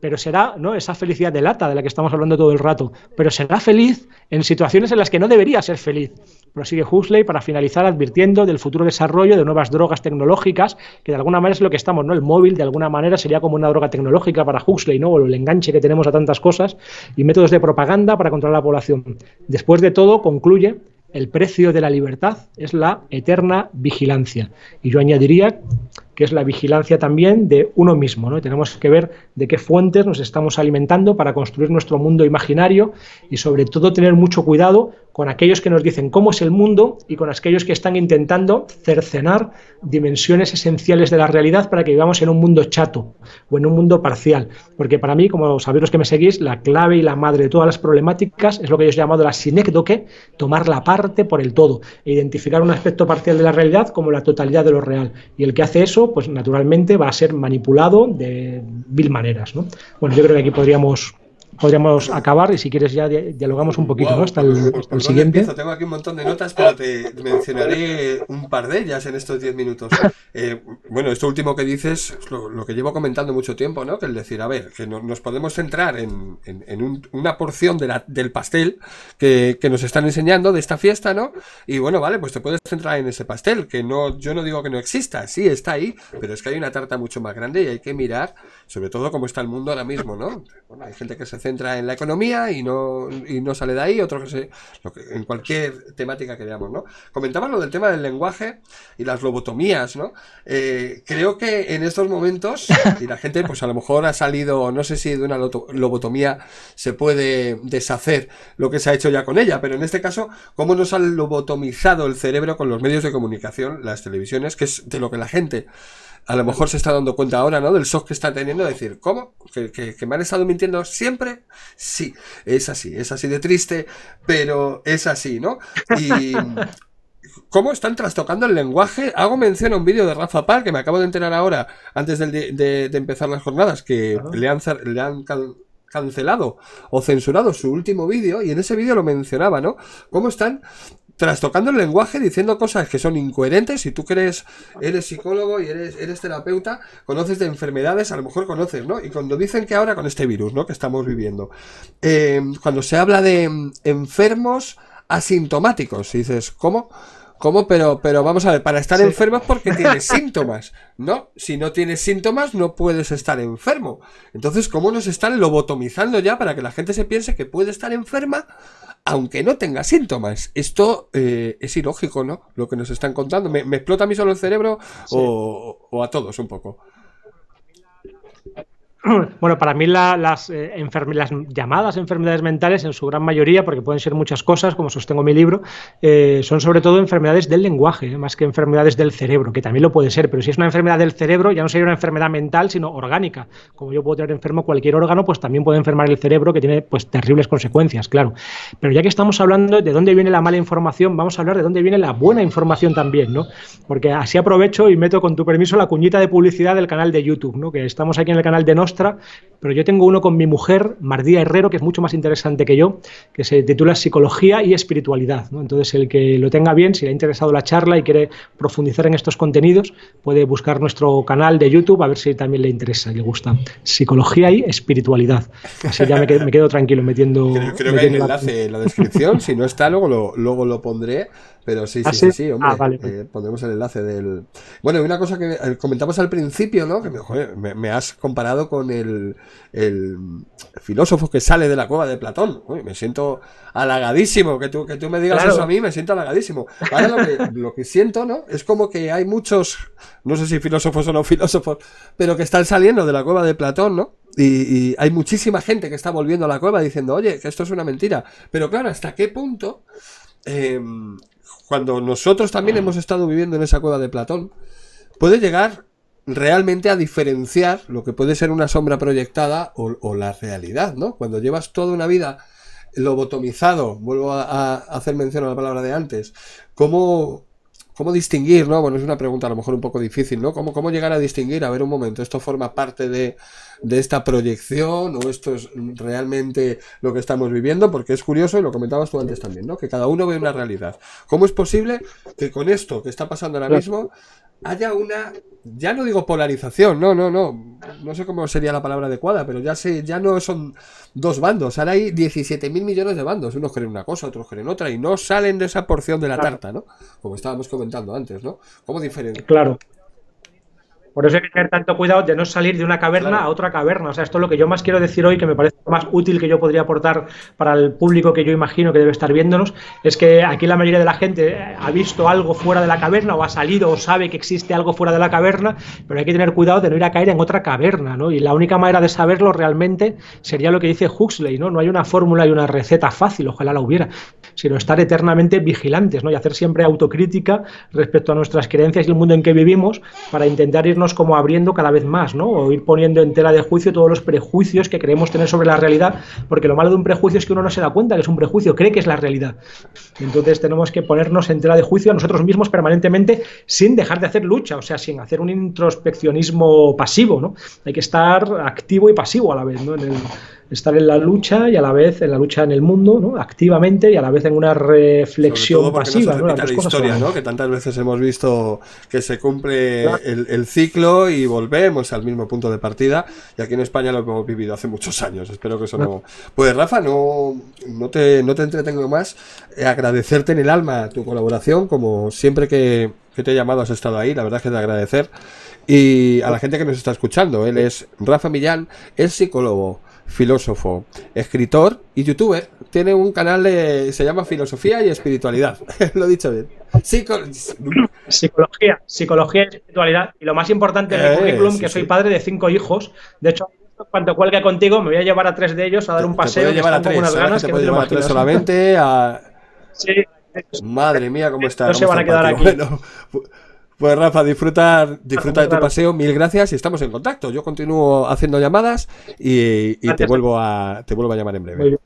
[SPEAKER 6] pero será, ¿no?, esa felicidad de lata de la que estamos hablando todo el rato, pero será feliz en situaciones en las que no debería ser feliz. Prosigue Huxley para finalizar advirtiendo del futuro desarrollo de nuevas drogas tecnológicas, que de alguna manera es lo que estamos, ¿no? El móvil de alguna manera sería como una droga tecnológica para Huxley, ¿no? O el enganche que tenemos a tantas cosas, y métodos de propaganda para controlar a la población. Después de todo, concluye, el precio de la libertad es la eterna vigilancia. Y yo añadiría que es la vigilancia también de uno mismo, ¿no? Tenemos que ver de qué fuentes nos estamos alimentando para construir nuestro mundo imaginario y sobre todo tener mucho cuidado con aquellos que nos dicen cómo es el mundo y con aquellos que están intentando cercenar dimensiones esenciales de la realidad para que vivamos en un mundo chato o en un mundo parcial. Porque para mí, como sabéis los que me seguís, la clave y la madre de todas las problemáticas es lo que yo he llamado la sinécdoque, tomar la parte por el todo e identificar un aspecto parcial de la realidad como la totalidad de lo real. Y el que hace eso, pues naturalmente va a ser manipulado de mil maneras, ¿no? Bueno, yo creo que aquí podríamos acabar y si quieres ya dialogamos un poquito, ¿no? Hasta el siguiente.
[SPEAKER 5] Empiezo? Tengo aquí un montón de notas, pero te mencionaré un par de ellas en estos 10 minutos. Bueno, esto último que dices es lo que llevo comentando mucho tiempo, ¿no? Que el decir, a ver, que nos podemos centrar en una porción del pastel que nos están enseñando de esta fiesta, ¿no? Y bueno, vale, pues te puedes centrar en ese pastel, que no, yo no digo que no exista, sí está ahí, pero es que hay una tarta mucho más grande y hay que mirar, sobre todo cómo está el mundo ahora mismo, ¿no? Bueno, hay gente que se centra en la economía y no sale de ahí, otros en cualquier temática que veamos, ¿no? Comentabas lo del tema del lenguaje y las lobotomías, ¿no? Creo que en estos momentos, y la gente pues a lo mejor ha salido, no sé si de una lobotomía se puede deshacer lo que se ha hecho ya con ella, pero en este caso, ¿cómo nos han lobotomizado el cerebro con los medios de comunicación, las televisiones, que es de lo que la gente a lo mejor se está dando cuenta ahora, ¿no? Del shock que está teniendo, de decir, ¿cómo? ¿Que me han estado mintiendo siempre? Sí, es así de triste, pero es así, ¿no? Y cómo están trastocando el lenguaje. Hago mención a un vídeo de Rafa Pal, que me acabo de enterar ahora, antes de empezar las jornadas, que le han cancelado o censurado su último vídeo, y en ese vídeo lo mencionaba, ¿no? Cómo están trastocando el lenguaje, diciendo cosas que son incoherentes. Si tú que eres psicólogo y eres terapeuta, conoces de enfermedades, a lo mejor conoces, ¿no? Y cuando dicen que ahora con este virus, ¿no?, que estamos viviendo, cuando se habla de enfermos asintomáticos, y dices, ¿cómo? Pero vamos a ver, para estar enfermo es porque tienes síntomas, ¿no? Si no tienes síntomas no puedes estar enfermo. Entonces, ¿cómo nos están lobotomizando ya para que la gente se piense que puede estar enferma aunque no tenga síntomas? Esto es ilógico, ¿no? Lo que nos están contando. ¿Me explota a mí solo el cerebro, sí, o a todos un poco?
[SPEAKER 6] Bueno, para mí las llamadas enfermedades mentales, en su gran mayoría, porque pueden ser muchas cosas, como sostengo en mi libro, son sobre todo enfermedades del lenguaje, más que enfermedades del cerebro, que también lo puede ser, pero si es una enfermedad del cerebro, ya no sería una enfermedad mental, sino orgánica. Como yo puedo tener enfermo cualquier órgano, pues también puede enfermar el cerebro, que tiene pues terribles consecuencias, claro. Pero ya que estamos hablando de dónde viene la mala información, vamos a hablar de dónde viene la buena información también, ¿no? Porque así aprovecho y meto, con tu permiso, la cuñita de publicidad del canal de YouTube, ¿no? Que estamos aquí en el canal de Nostra, pero yo tengo uno con mi mujer, Mardía Herrero, que es mucho más interesante que yo, que se titula Psicología y Espiritualidad, ¿no? Entonces, el que lo tenga bien, si le ha interesado la charla y quiere profundizar en estos contenidos, puede buscar nuestro canal de YouTube a ver si también le interesa y le gusta. Psicología y Espiritualidad. Así ya me quedo tranquilo metiendo...
[SPEAKER 5] Creo que hay un enlace en la descripción, si no está, luego lo pondré. Pero sí, sí, hombre.
[SPEAKER 6] Vale.
[SPEAKER 5] Pondremos el enlace del... Bueno, y una cosa que comentamos al principio, ¿no? Que me has comparado con el filósofo que sale de la cueva de Platón. Uy, me siento halagadísimo. Que tú me digas eso a mí, me siento halagadísimo. Ahora lo que siento, ¿no? Es como que hay muchos, no sé si filósofos o no filósofos, pero que están saliendo de la cueva de Platón, ¿no? Y hay muchísima gente que está volviendo a la cueva diciendo, oye, que esto es una mentira. Pero claro, ¿hasta qué punto... cuando nosotros también hemos estado viviendo en esa cueva de Platón, puede llegar realmente a diferenciar lo que puede ser una sombra proyectada o la realidad, ¿no? Cuando llevas toda una vida lobotomizado, vuelvo a hacer mención a la palabra de antes, ¿cómo distinguir, ¿no? Bueno, es una pregunta a lo mejor un poco difícil, ¿no? ¿Cómo llegar a distinguir? A ver, un momento, ¿esto forma parte de esta proyección o esto es realmente lo que estamos viviendo? Porque es curioso, y lo comentabas tú antes también, ¿no? Que cada uno ve una realidad. ¿Cómo es posible que con esto que está pasando ahora mismo haya una, ya no digo polarización, no sé cómo sería la palabra adecuada, pero ya no son dos bandos, ahora hay 17.000 millones de bandos, unos creen una cosa, otros creen otra, y no salen de esa porción de la tarta, ¿no? Como estábamos comentando antes, ¿no? ¿Cómo diferente?
[SPEAKER 6] Claro. Por eso hay que tener tanto cuidado de no salir de una caverna a otra caverna. O sea, esto es lo que yo más quiero decir hoy, que me parece más útil que yo podría aportar para el público que yo imagino que debe estar viéndonos, es que aquí la mayoría de la gente ha visto algo fuera de la caverna o ha salido o sabe que existe algo fuera de la caverna, pero hay que tener cuidado de no ir a caer en otra caverna, ¿no? Y la única manera de saberlo realmente sería lo que dice Huxley, ¿no? No hay una fórmula y una receta fácil, ojalá la hubiera, sino estar eternamente vigilantes, ¿no? Y hacer siempre autocrítica respecto a nuestras creencias y el mundo en que vivimos para intentar irnos como abriendo cada vez más, ¿no? O ir poniendo en tela de juicio todos los prejuicios que creemos tener sobre la realidad, porque lo malo de un prejuicio es que uno no se da cuenta que es un prejuicio, cree que es la realidad. Entonces tenemos que ponernos en tela de juicio a nosotros mismos permanentemente sin dejar de hacer lucha, o sea, sin hacer un introspeccionismo pasivo, ¿no? Hay que estar activo y pasivo a la vez, ¿no? Estar en la lucha y a la vez en la lucha en el mundo, ¿no? Activamente y a la vez en una reflexión pasiva,
[SPEAKER 5] no,
[SPEAKER 6] ¿no?
[SPEAKER 5] la historia, ¿no? Que tantas veces hemos visto que se cumple el ciclo y volvemos al mismo punto de partida, y aquí en España lo hemos vivido hace muchos años. Espero que eso no... Pues Rafa, no te entretengo más. Agradecerte en el alma tu colaboración, como siempre que te he llamado has estado ahí, la verdad es que te agradecer. Y a la gente que nos está escuchando, él es Rafa Millán, es psicólogo, filósofo, escritor y youtuber. Tiene un canal se llama Filosofía y Espiritualidad. Lo he dicho bien.
[SPEAKER 6] Psicología y espiritualidad. Y lo más importante en mi currículum, que soy padre de 5 hijos. De hecho, cuando cuelgue contigo, me voy a llevar a 3 de ellos a dar un paseo.
[SPEAKER 5] Te llevar a 3, unas ganas que no te llevar a 3 solamente.
[SPEAKER 6] Sí.
[SPEAKER 5] Madre mía, cómo está.
[SPEAKER 6] No se van a quedar aquí.
[SPEAKER 5] Bueno, pues Rafa, disfruta de tu paseo, mil gracias y estamos en contacto. Yo continúo haciendo llamadas y te vuelvo a llamar en breve.